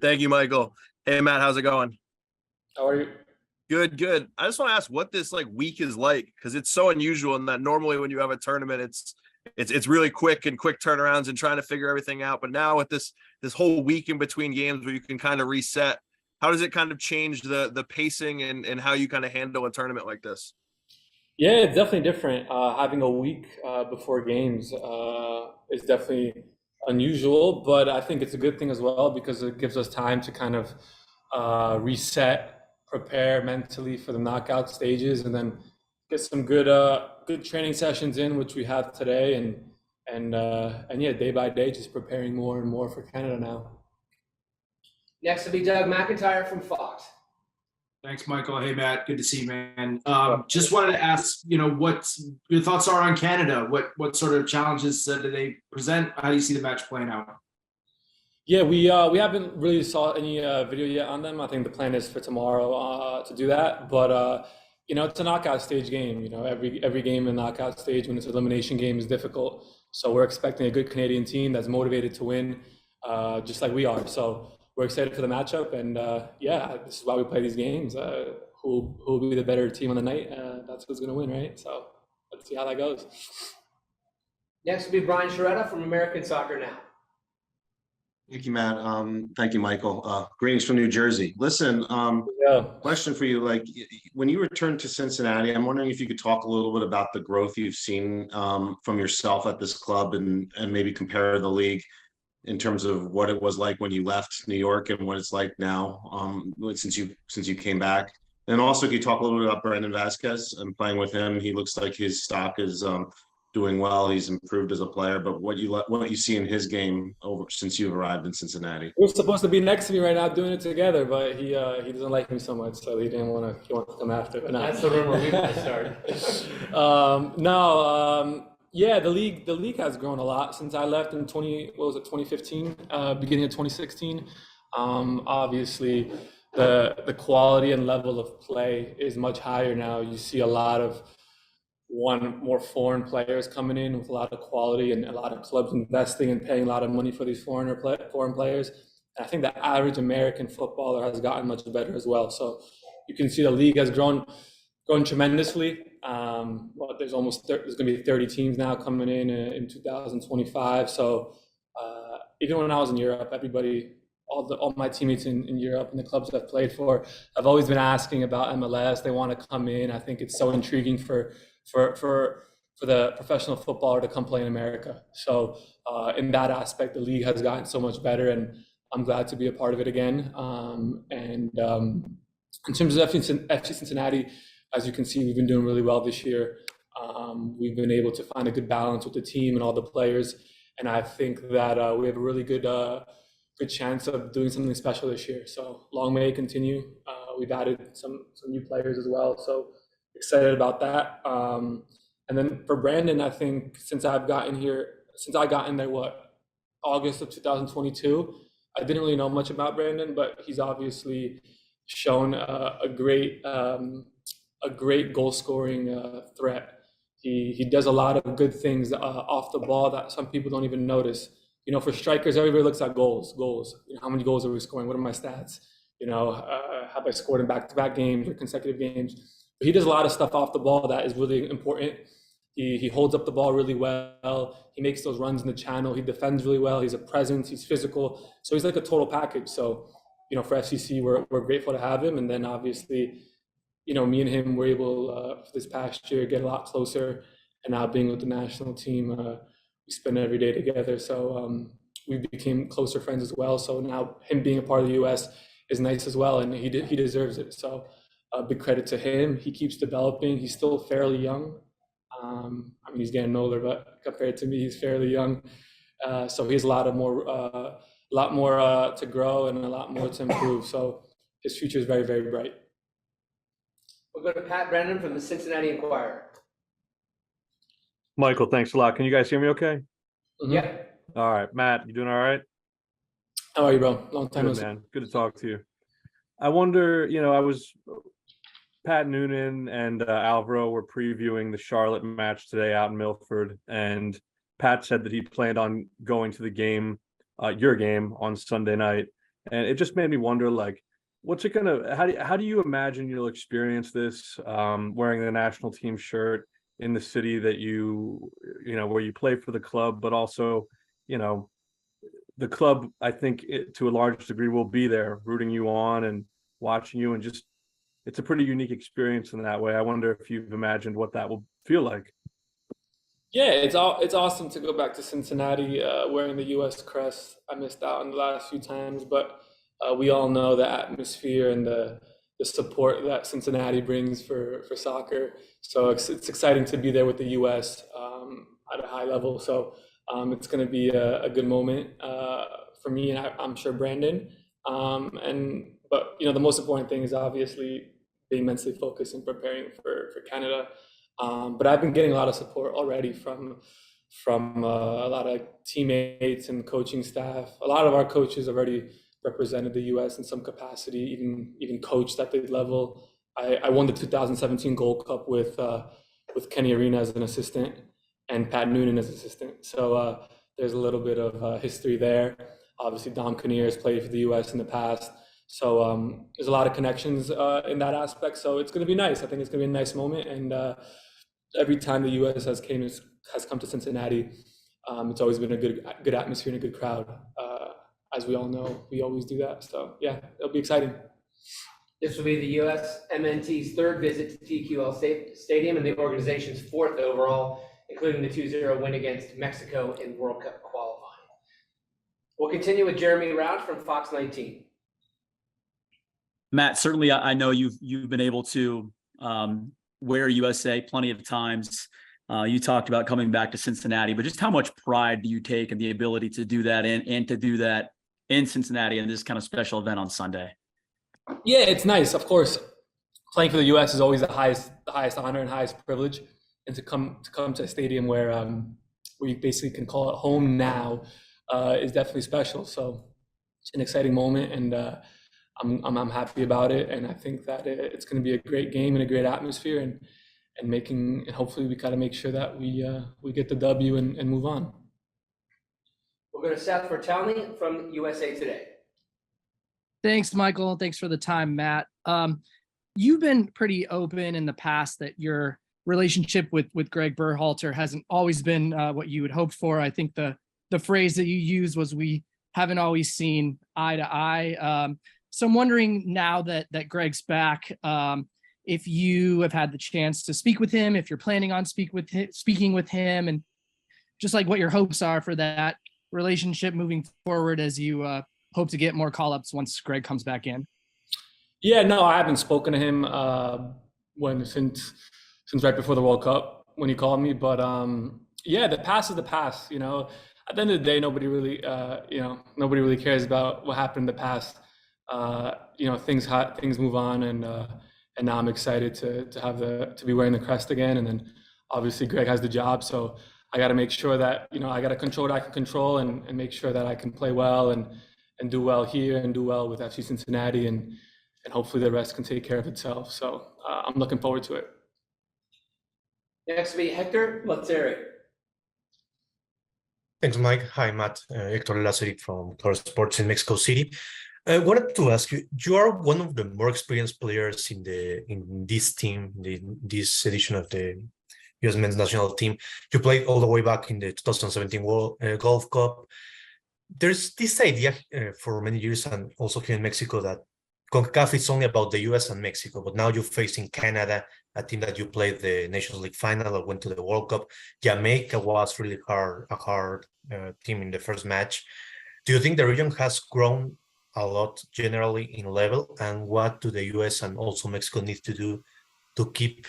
Thank you, Michael. Hey, Matt, how's it going? How are you? Good, good. I just want to ask what this week is like because it's so unusual in that normally when you have a tournament, it's really quick and quick turnarounds and trying to figure everything out. But now with this whole week in between games where you can kind of reset, how does it kind of change the pacing and how you kind of handle a tournament like this? Yeah, it's definitely different. Having a week before games is definitely unusual, but I think it's a good thing as well because it gives us time to kind of reset, prepare mentally for the knockout stages, and then get some good training sessions in, which we have today, and yeah, day by day, just preparing more and more for Canada now. Next will be Doug McIntyre from Fox. Thanks, Michael. Hey, Matt. Good to see you, man. Just wanted to ask, what your thoughts are on Canada. What sort of challenges do they present? How do you see the match playing out? Yeah, we haven't really saw any video yet on them. I think the plan is for tomorrow to do that. But it's a knockout stage game. Every game in the knockout stage when it's an elimination game is difficult. So we're expecting a good Canadian team that's motivated to win, just like we are. So we're excited for the matchup, and yeah, this is why we play these games. Who will be the better team on the night? That's who's going to win, right? So let's see how that goes. Next will be Brian Sciaretta from American Soccer Now. Thank you, Matt. Thank you, Michael. Greetings from New Jersey. Listen, Yeah. question for you. When you returned to Cincinnati, I'm wondering if you could talk a little bit about the growth you've seen from yourself at this club and maybe compare the league in terms of what it was like when you left New York and what it's like now since you came back. And also, can you talk a little bit about Brandon Vasquez? I'm playing with him. He looks like his stock is doing well. He's improved as a player, but what you see in his game since you've arrived in Cincinnati? We're supposed to be next to me right now doing it together, but he doesn't like me so much, so he wants to come after. But no. That's the rumor we started. Yeah, the league has grown a lot since I left in 2015, beginning of 2016. Obviously, the quality and level of play is much higher now. You see a lot of more foreign players coming in with a lot of quality and a lot of clubs investing and paying a lot of money for these foreign players. And I think the average American footballer has gotten much better as well. So you can see the league has grown tremendously. There's going to be 30 teams now coming in 2025. So even when I was in Europe, all my teammates in Europe and the clubs I've played for have always been asking about MLS. They want to come in. I think it's so intriguing for the professional footballer to come play in America. So in that aspect, the league has gotten so much better, and I'm glad to be a part of it again. In terms of FC Cincinnati, as you can see, we've been doing really well this year. We've been able to find a good balance with the team and all the players, and I think that we have a really good chance of doing something special this year. So long may it continue. We've added some new players as well, so excited about that. And then for Brandon, I think since I got in there, August of 2022, I didn't really know much about Brandon, but he's obviously shown a great goal scoring threat. He does a lot of good things off the ball that some people don't even notice. For strikers, everybody looks at goals. How many goals are we scoring? What are my stats? Have I scored in back-to-back games or consecutive games? But he does a lot of stuff off the ball that is really important. He holds up the ball really well. He makes those runs in the channel. He defends really well. He's a presence. He's physical. So he's like a total package. So, for FCC, we're grateful to have him. And then obviously, me and him were able this past year get a lot closer. And now being with the national team, we spend every day together. So we became closer friends as well. So now him being a part of the U.S. is nice as well, and he deserves it. So big credit to him. He keeps developing. He's still fairly young. He's getting older, but compared to me, he's fairly young. So he has a lot more to grow and a lot more to improve. So his future is very, very bright. We'll go to Pat Brennan from the Cincinnati Enquirer. Michael, thanks a lot. Can you guys hear me okay? Mm-hmm. Yeah. All right. Matt, you doing all right? How are you, bro? Long time. Good, man. Good to talk to you. I wonder, Pat Noonan and Alvaro were previewing the Charlotte match today out in Milford, and Pat said that he planned on going to the game, your game, on Sunday night. and it just made me wonder, like, what's it gonna? How do you imagine you'll experience this, wearing the national team shirt in the city that you know, where you play for the club, but also, you know, the club, I think to a large degree will be there rooting you on and watching you, and just it's a pretty unique experience in that way. I wonder if you've imagined what that will feel like. Yeah, it's awesome to go back to Cincinnati wearing the U.S. crest. I missed out on the last few times, but we all know the atmosphere and the support that Cincinnati brings for soccer. So it's exciting to be there with the U.S. At a high level. So it's going to be a good moment for me, and I'm sure Brandon. But you know, the most important thing is obviously being mentally focused and preparing for Canada. But I've been getting a lot of support already from a lot of teammates and coaching staff. A lot of our coaches already represented the U.S. in some capacity, even coached at the level. I won the 2017 Gold Cup with Kenny Arena as an assistant and Pat Noonan as assistant. So there's a little bit of history there. Obviously, Dom Kinnear has played for the U.S. in the past. So there's a lot of connections in that aspect. So it's going to be nice. I think it's going to be a nice moment. And every time the U.S. has come to Cincinnati, it's always been a good atmosphere and a good crowd. As we all know, we always do that. So yeah, it'll be exciting. This will be the USMNT's third visit to TQL Stadium and the organization's fourth overall, including the 2-0 win against Mexico in World Cup qualifying. We'll continue with Jeremy Rout from Fox 19. Matt, certainly I know you've been able to wear USA plenty of times. You talked about coming back to Cincinnati, but just how much pride do you take in the ability to do that and to do that in Cincinnati in this kind of special event on Sunday? Yeah, it's nice. Of course, playing for the U.S. is always the highest honor and highest privilege, and to come to a stadium where you basically can call it home now is definitely special. So it's an exciting moment, and I'm happy about it, and I think that it's going to be a great game and a great atmosphere, and hopefully we got to make sure that we get the W and move on. We'll go to Seth Vertelny from USA Today. Thanks, Michael. Thanks for the time, Matt. You've been pretty open in the past that your relationship with Greg Berhalter hasn't always been what you had hoped for. I think the phrase that you used was, "We haven't always seen eye to eye." So I'm wondering now that Greg's back, if you have had the chance to speak with him, if you're planning on speaking with him, and just like what your hopes are for that relationship moving forward as you hope to get more call-ups once Greg comes back in. Yeah, no, I haven't spoken to him since right before the World Cup when he called me. But yeah, the past is the past. You know, at the end of the day, nobody really cares about what happened in the past. You know, things move on, and now I'm excited to be wearing the crest again. And then obviously Greg has the job, so I got to make sure that, you know, I got to control what I can control and make sure that I can play well and do well here and do well with FC Cincinnati, and hopefully the rest can take care of itself. So I'm looking forward to it. Next will be Hector Lazzari. Thanks, Mike. Hi, Matt. Hector Lazzari from Color Sports in Mexico City. I wanted to ask you, you are one of the more experienced players in this team, this edition of the US men's national team. You played all the way back in the 2017 World Golf Cup. There's this idea for many years, and also here in Mexico, that Concacaf is only about the US and Mexico, but now you're facing Canada, a team that you played the Nations League final or went to the World Cup. Jamaica was really a hard team in the first match. Do you think the region has grown a lot generally in level, and what do the US and also Mexico need to do to keep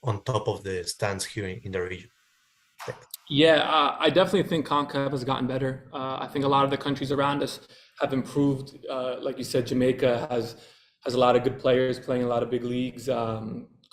on top of the stands here in the region? Yeah, I definitely think Concacaf has gotten better. I think a lot of the countries around us have improved. Like you said, Jamaica has a lot of good players playing a lot of big leagues.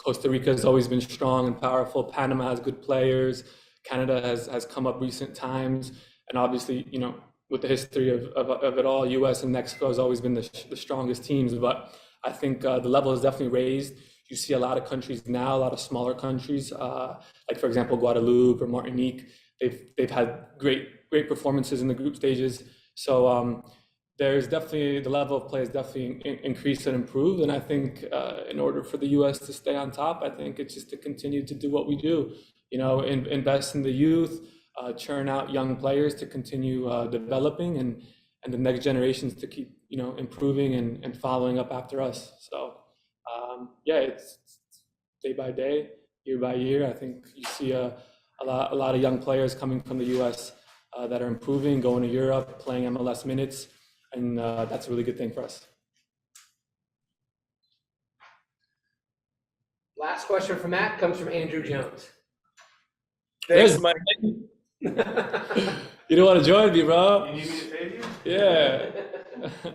Costa Rica has always been strong and powerful. Panama has good players. Canada has come up recent times, and obviously, you know, with the history of it all, US and Mexico has always been the strongest teams. But I think the level is definitely raised. You see a lot of countries now, a lot of smaller countries, like for example Guadeloupe or Martinique. They've had great performances in the group stages. So there's definitely the level of play is definitely increased and improved. And I think in order for the U.S. to stay on top, I think it's just to continue to do what we do, invest in the youth, churn out young players to continue developing, and the next generations to keep improving and following up after us. So it's day by day, year by year. I think you see a lot of young players coming from the U.S. That are improving, going to Europe, playing MLS minutes, and that's a really good thing for us. Last question from Matt comes from Andrew Jones. Thanks, Mike. You don't want to join me, bro? You need me to pay you? Yeah.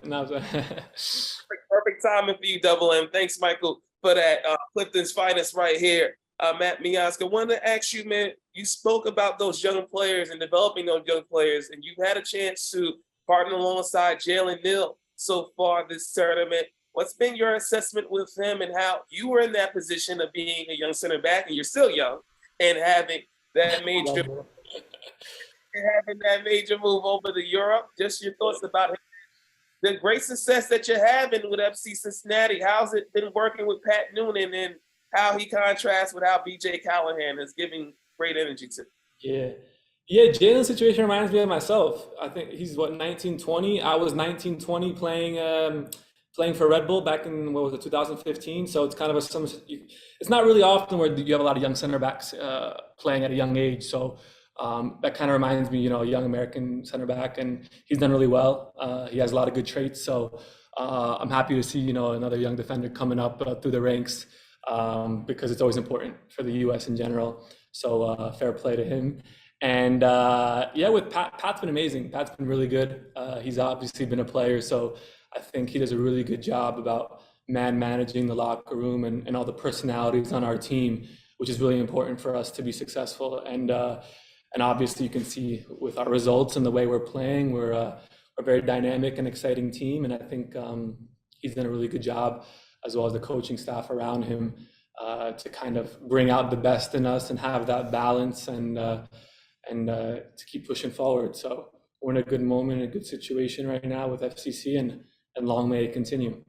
No, Perfect timing for you, Double M. Thanks, Michael, for that. Clifton's finest right here. Matt Miazga, wanted to ask you, man, you spoke about those young players and developing those young players, and you've had a chance to partner alongside Jalen Neal so far this tournament. What's been your assessment with him, and how you were in that position of being a young center back, and you're still young, and having that major move over to Europe? Just your thoughts about the great success that you're having with FC Cincinnati. How's it been working with Pat Noonan, and how he contrasts with how BJ Callahan is giving great energy to? Yeah, Jalen's situation reminds me of myself. I think he's 19, 20. I was 19, 20 playing for Red Bull back in 2015. So it's kind of it's not really often where you have a lot of young center backs playing at a young age. So that kind of reminds me, a young American center back, and he's done really well. He has a lot of good traits. So I'm happy to see, another young defender coming up through the ranks, because it's always important for the U.S. in general. So fair play to him. And with Pat's been amazing. Pat's been really good. He's obviously been a player, so I think he does a really good job about managing the locker room and all the personalities on our team, which is really important for us to be successful. And obviously you can see with our results and the way we're playing, we're a very dynamic and exciting team. And I think he's done a really good job, as well as the coaching staff around him, to kind of bring out the best in us and have that balance and to keep pushing forward. So we're in a good moment, a good situation right now with FCC, and long may it continue.